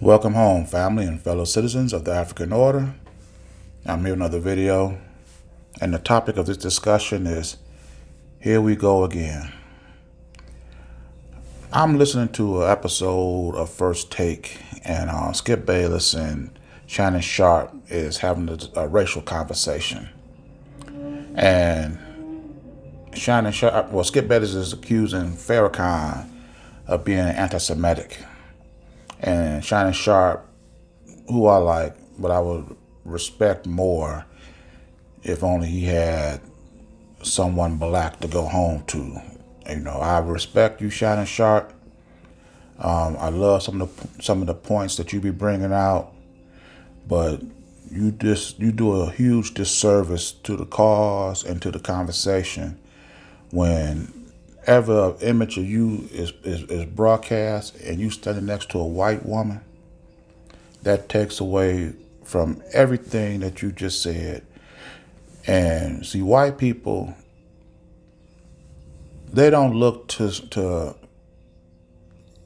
Welcome home, family and fellow citizens of the African Order. I'm here with another video, and the topic of this discussion is Here We Go Again. I'm listening to an episode of First Take, and Skip Bayless and Shannon Sharpe is having a racial conversation. And Skip Bayless is accusing Farrakhan of being anti-Semitic. And Shannon Sharpe, who I like, but I would respect more if only he had someone black to go home to. I respect you, Shannon Sharpe. I love some of the points that you be bringing out, but you do a huge disservice to the cause and to the conversation whenever an image of you is broadcast and you standing next to a white woman. That takes away from everything that you just said. And see, white people, they don't look to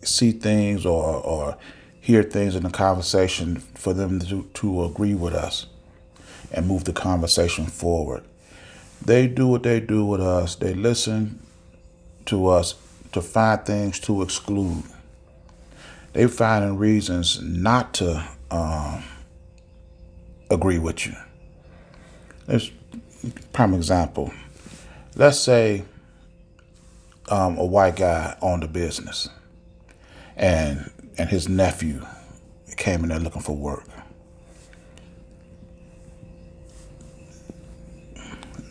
see things or hear things in the conversation for them to agree with us and move the conversation forward. They do what they do with us. They listen to us to find things to exclude. They finding reasons not to agree with you. Let's prime example. Let's say a white guy owned a business, and his nephew came in there looking for work.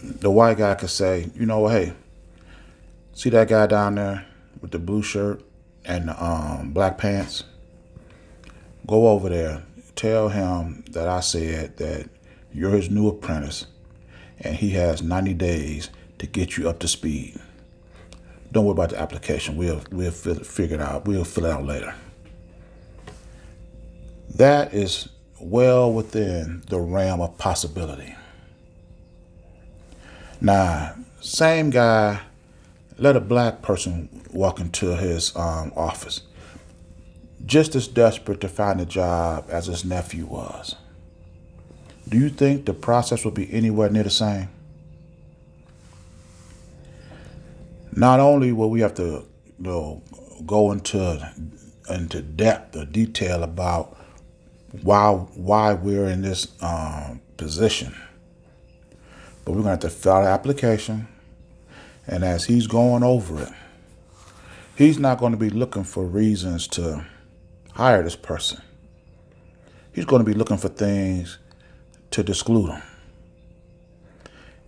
The white guy could say, hey, see that guy down there with the blue shirt and the black pants? Go over there. Tell him that I said that you're his new apprentice and he has 90 days to get you up to speed. Don't worry about the application. We'll figure it out. We'll fill it out later. That is well within the realm of possibility. Now, same guy let a black person walk into his office, just as desperate to find a job as his nephew was. Do you think the process will be anywhere near the same? Not only will we have to go into depth or detail about why we're in this position, but we're going to have to fill out an application. And as he's going over it, he's not going to be looking for reasons to hire this person. He's going to be looking for things to exclude him.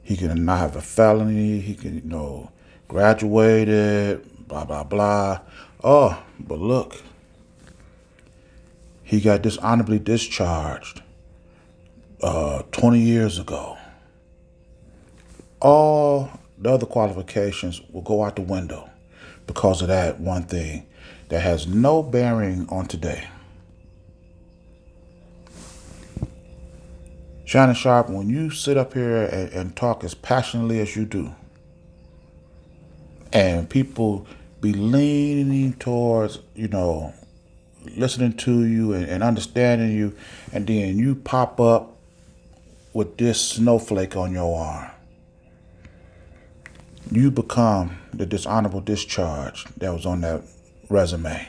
He can not have a felony. He can, graduated, blah, blah, blah. Oh, but look, he got dishonorably discharged 20 years ago. All the other qualifications will go out the window because of that one thing that has no bearing on today. Shannon Sharpe, when you sit up here and talk as passionately as you do, and people be leaning towards, listening to you and understanding you, and then you pop up with this snowflake on your arm. You become the dishonorable discharge that was on that resume.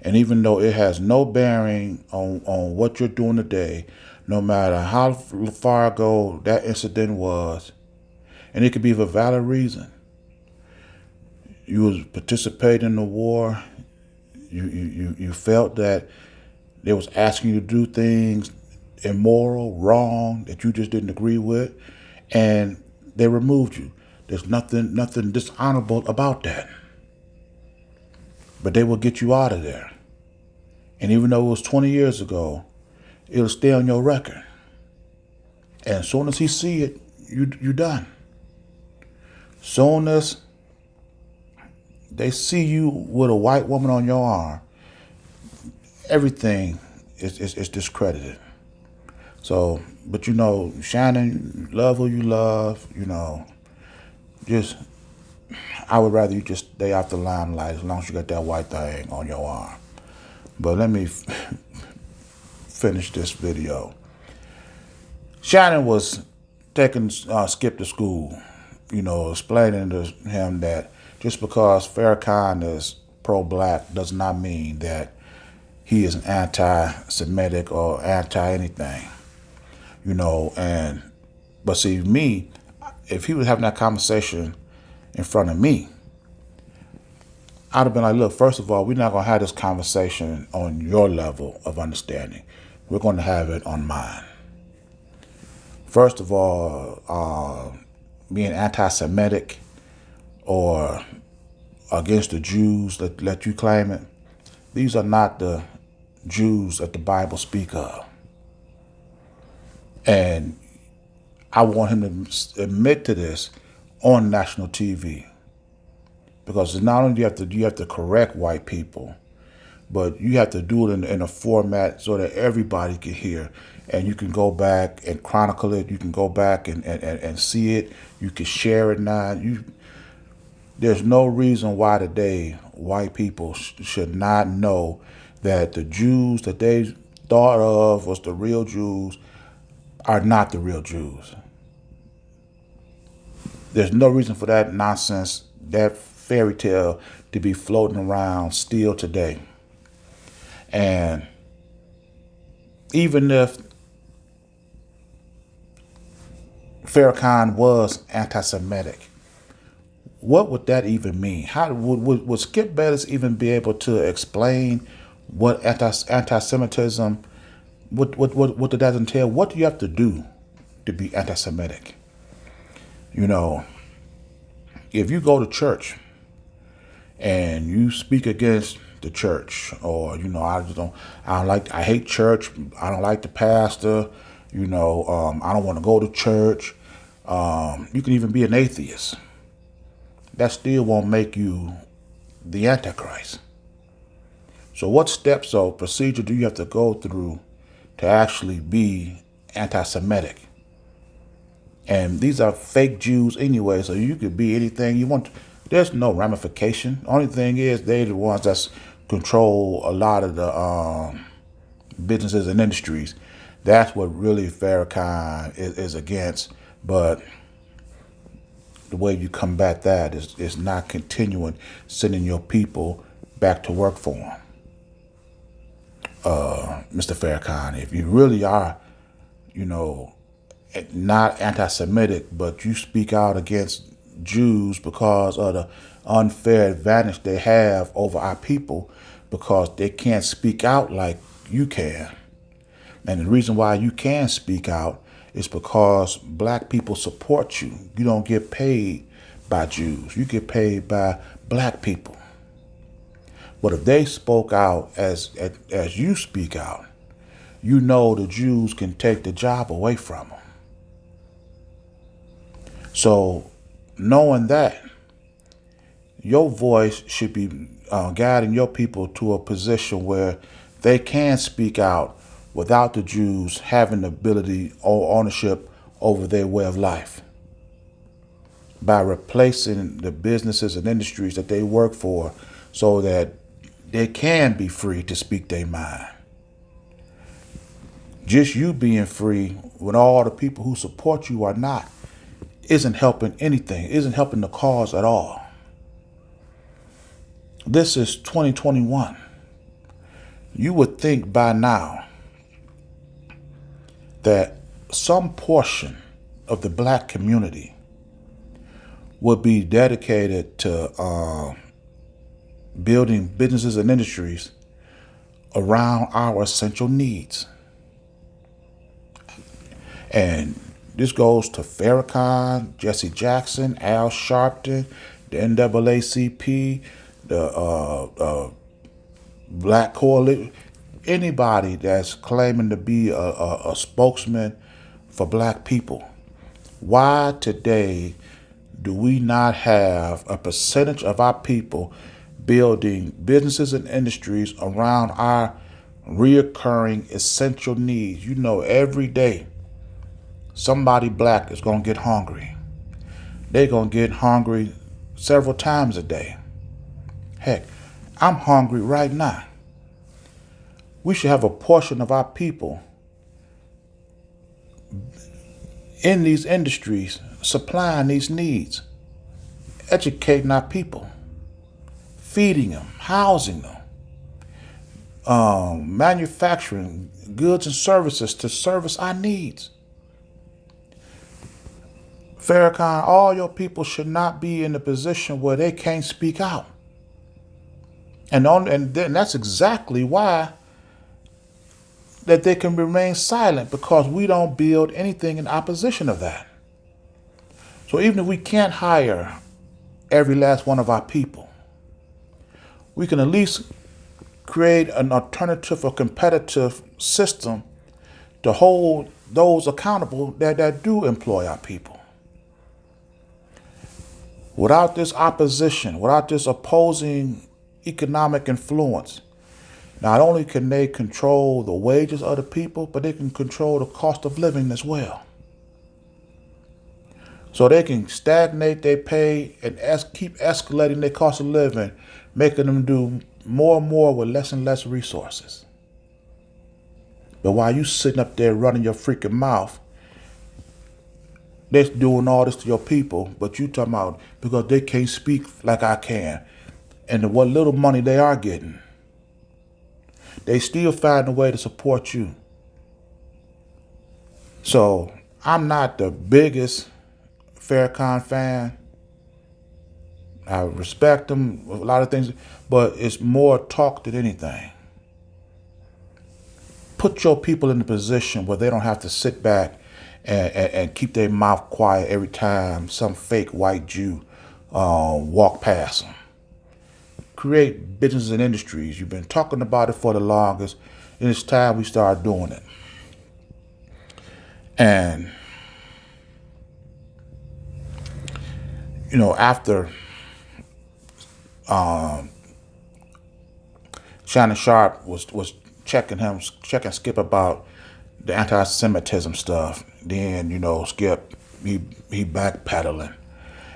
And even though it has no bearing on what you're doing today, no matter how far ago that incident was, and it could be for a valid reason. You was participating in the war. You felt that they was asking you to do things immoral, wrong, that you just didn't agree with, and they removed you. There's nothing dishonorable about that. But they will get you out of there. And even though it was 20 years ago, it'll stay on your record. And as soon as he see it, you done. Soon as they see you with a white woman on your arm, everything is discredited. So, but Shannon, love who you love, I would rather you just stay out the limelight as long as you got that white thing on your arm. But let me finish this video. Shannon was taking Skip to school, explaining to him that just because Farrakhan is pro-black does not mean that he is anti-Semitic or anti-anything, but see, me, if he was having that conversation in front of me, I'd have been like, look, first of all, we're not going to have this conversation on your level of understanding. We're going to have it on mine. First of all, being anti-Semitic or against the Jews that let you claim it, these are not the Jews that the Bible speak of. And I want him to admit to this on national TV. Because not only do you have to correct white people, but you have to do it in a format so that everybody can hear. And you can go back and chronicle it. You can go back and see it. You can share it now. There's no reason why today white people should not know that the Jews that they thought of was the real Jews are not the real Jews. There's no reason for that nonsense, that fairy tale to be floating around still today. And even if Farrakhan was anti-Semitic, what would that even mean? How would Skip Bayless even be able to explain what anti-Semitism, what did that entail? What do you have to do to be anti-Semitic? If you go to church and you speak against the church, or I hate church, I don't like the pastor, I don't want to go to church. You can even be an atheist. That still won't make you the Antichrist. So what steps or procedure do you have to go through to actually be anti-Semitic? And these are fake Jews anyway, so you could be anything you want. There's no ramification. Only thing is they're the ones that control a lot of the businesses and industries. That's what really Farrakhan is against. But the way you combat that is not continuing sending your people back to work for them. Mr. Farrakhan, if you really are, not anti-Semitic, but you speak out against Jews because of the unfair advantage they have over our people, because they can't speak out like you can. And the reason why you can speak out is because black people support you. You don't get paid by Jews. You get paid by black people. But if they spoke out as you speak out, the Jews can take the job away from them. So knowing that, your voice should be guiding your people to a position where they can speak out without the Jews having the ability or ownership over their way of life, by replacing the businesses and industries that they work for so that they can be free to speak their mind. Just you being free when all the people who support you are not isn't helping anything, isn't helping the cause at all. This is 2021. You would think by now that some portion of the black community would be dedicated to building businesses and industries around our essential needs. And this goes to Farrakhan, Jesse Jackson, Al Sharpton, the NAACP, the Black Coalition, anybody that's claiming to be a spokesman for black people. Why today do we not have a percentage of our people building businesses and industries around our reoccurring essential needs? Every day somebody black is going to get hungry. They're going to get hungry several times a day. Heck, I'm hungry right now. We should have a portion of our people in these industries supplying these needs, educating our people, feeding them, housing them, manufacturing goods and services to service our needs. Farrakhan, all your people should not be in a position where they can't speak out. And then that's exactly why that they can remain silent, because we don't build anything in opposition of that. So even if we can't hire every last one of our people, we can at least create an alternative or competitive system to hold those accountable that do employ our people. Without this opposition, without this opposing economic influence, not only can they control the wages of the people, but they can control the cost of living as well. So they can stagnate their pay and keep escalating their cost of living, making them do more and more with less and less resources. But while you sitting up there running your freaking mouth, they're doing all this to your people, but you talking about because they can't speak like I can. And what little money they are getting, they still find a way to support you. So I'm not the biggest Farrakhan fan. I respect him, a lot of things, but it's more talk than anything. Put your people in a position where they don't have to sit back and keep their mouth quiet every time some fake white Jew walk past them. Create businesses and industries. You've been talking about it for the longest, and it's time we start doing it. And, after Shannon Sharpe was checking Skip about the anti-Semitism stuff. Then, Skip, he backpedaling.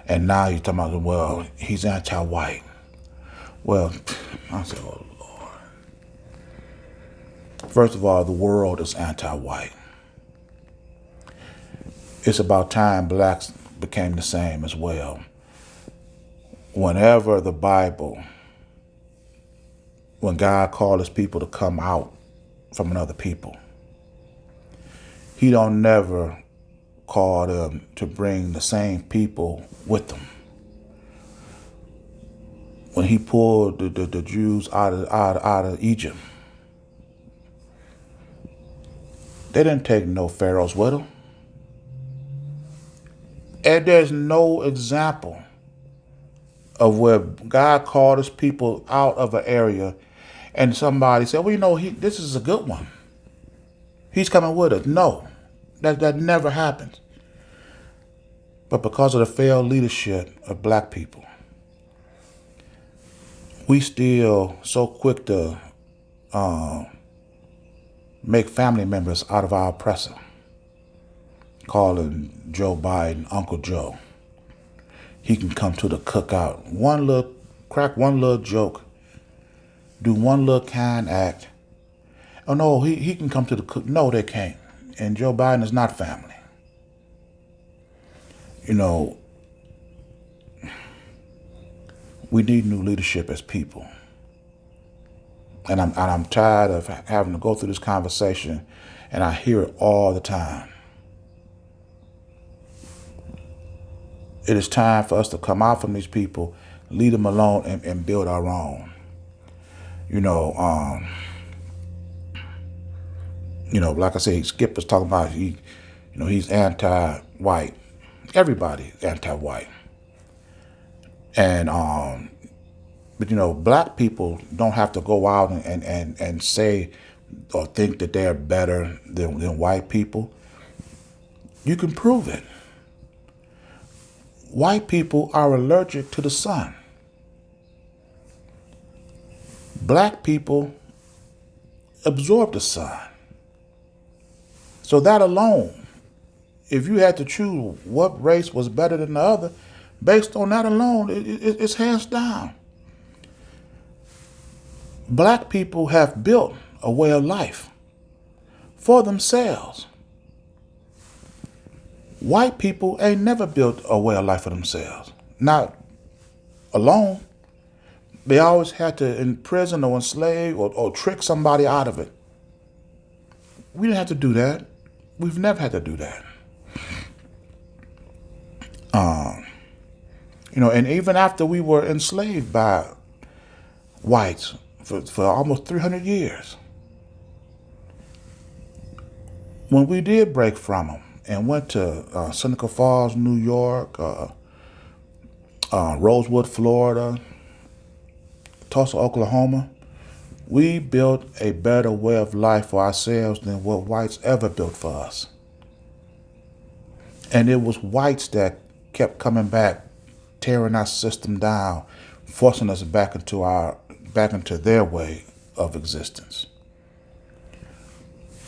And now he's talking about, well, he's anti-white. Well, I said, oh, Lord. First of all, the world is anti-white. It's about time blacks became the same as well. Whenever the Bible, when God called his people to come out from another people, he don't never call them to bring the same people with them. When he pulled the Jews out of Egypt, they didn't take no pharaohs with them. And there's no example of where God called his people out of an area and somebody said, well, this is a good one. He's coming with us. No, that never happens. But because of the failed leadership of black people, we still so quick to make family members out of our oppressor, calling Joe Biden Uncle Joe. He can come to the cookout, crack one little joke, do one little kind act. Oh no, he can come to the cook. No, they can't. And Joe Biden is not family. We need new leadership as people. And I'm tired of having to go through this conversation, and I hear it all the time. It is time for us to come out from these people, leave them alone, and build our own. Like I said, Skip was talking about he's anti-white. Everybody anti-white. And but black people don't have to go out and say or think that they're better than white people. You can prove it. White people are allergic to the sun. Black people absorb the sun. So that alone, if you had to choose what race was better than the other, based on that alone, it's hands down. Black people have built a way of life for themselves. White people ain't never built a way of life for themselves. Not alone. They always had to imprison or enslave or trick somebody out of it. We didn't have to do that. We've never had to do that. And even after we were enslaved by whites for almost 300 years, when we did break from them and went to Seneca Falls, New York, Rosewood, Florida, Tulsa, Oklahoma, we built a better way of life for ourselves than what whites ever built for us. And it was whites that kept coming back, tearing our system down, forcing us back into their way of existence.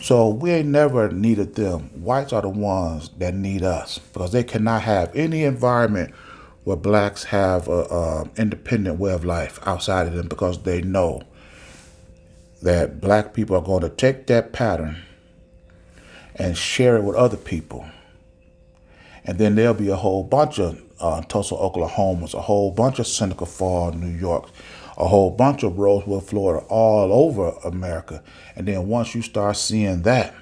So we ain't never needed them. Whites are the ones that need us because they cannot have any environment where blacks have a independent way of life outside of them, because they know that black people are going to take that pattern and share it with other people. And then there'll be a whole bunch of Tulsa, Oklahomans, a whole bunch of Seneca Falls, New York, a whole bunch of Rosewood, Florida, all over America. And then once you start seeing that,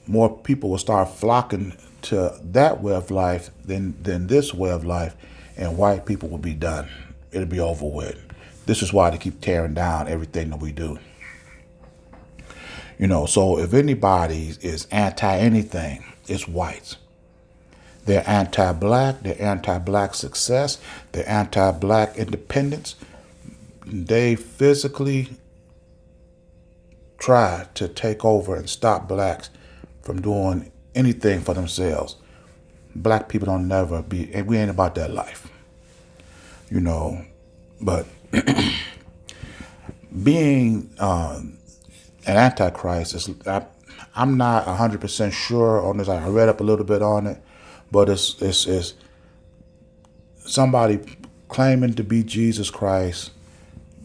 more people will start flocking to that way of life than this way of life, and white people will be done. It'll be over with. This is why they keep tearing down everything that we do. So if anybody is anti-anything, it's whites. They're anti-black, they're anti-black success, they're anti-black independence. They physically try to take over and stop blacks from doing anything for themselves. Black people don't never be, and we ain't about that life. But being an antichrist, I'm not 100% sure on this. I read up a little bit on it, but it's somebody claiming to be Jesus Christ,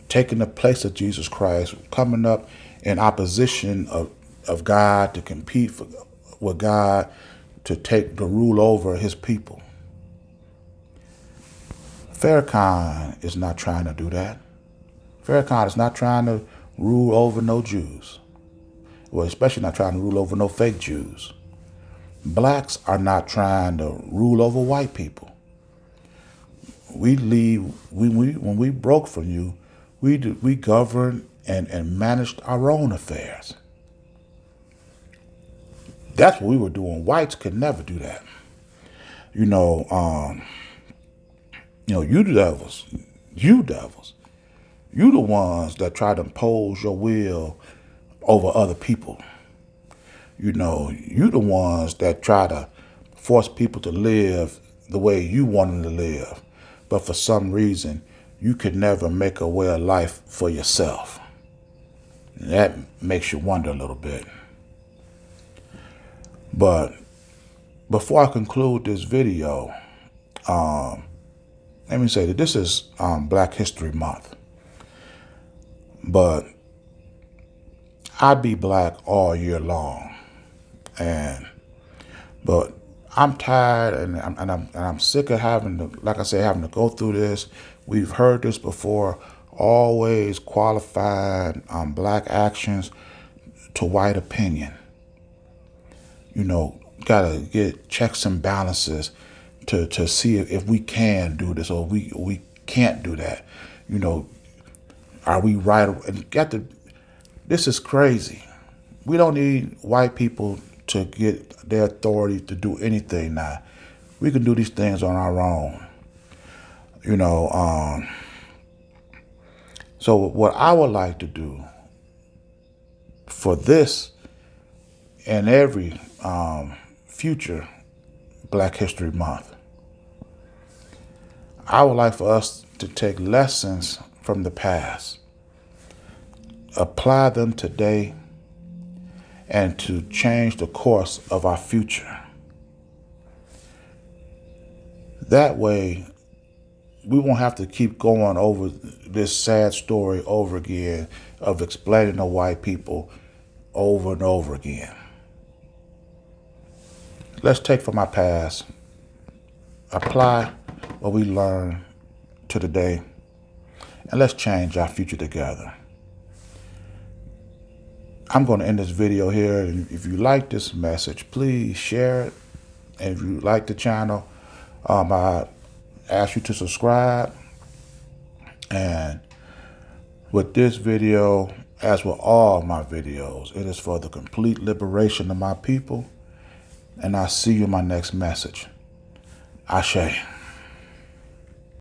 taking the place of Jesus Christ, coming up in opposition of God, to compete with God, to rule over his people. Farrakhan is not trying to do that. Farrakhan is not trying to rule over no Jews. Well, especially not trying to rule over no fake Jews. Blacks are not trying to rule over white people. When we broke from you, we governed and managed our own affairs. That's what we were doing. Whites could never do that. You devils, you the ones that try to impose your will over other people. You the ones that try to force people to live the way you want them to live. But for some reason, you could never make a way of life for yourself. And that makes you wonder a little bit. But before I conclude this video, let me say that this is Black History Month. But I be black all year long. But I'm tired and I'm sick of having to go through this. We've heard this before. Always qualifying black actions to white opinion. Gotta get checks and balances to see if we can do this or we can't do that. Are we right? And this is crazy. We don't need white people to get their authority to do anything now. We can do these things on our own. So what I would like to do for this and every future Black History Month, I would like for us to take lessons from the past, apply them today, and to change the course of our future. That way, we won't have to keep going over this sad story over again of explaining to white people over and over again. Let's take from our past, apply what we learned to today, and let's change our future together. I'm going to end this video here, and if you like this message, please share it. And if you like the channel, I ask you to subscribe. And with this video, as with all my videos, it is for the complete liberation of my people. And I'll see you in my next message. Ashe.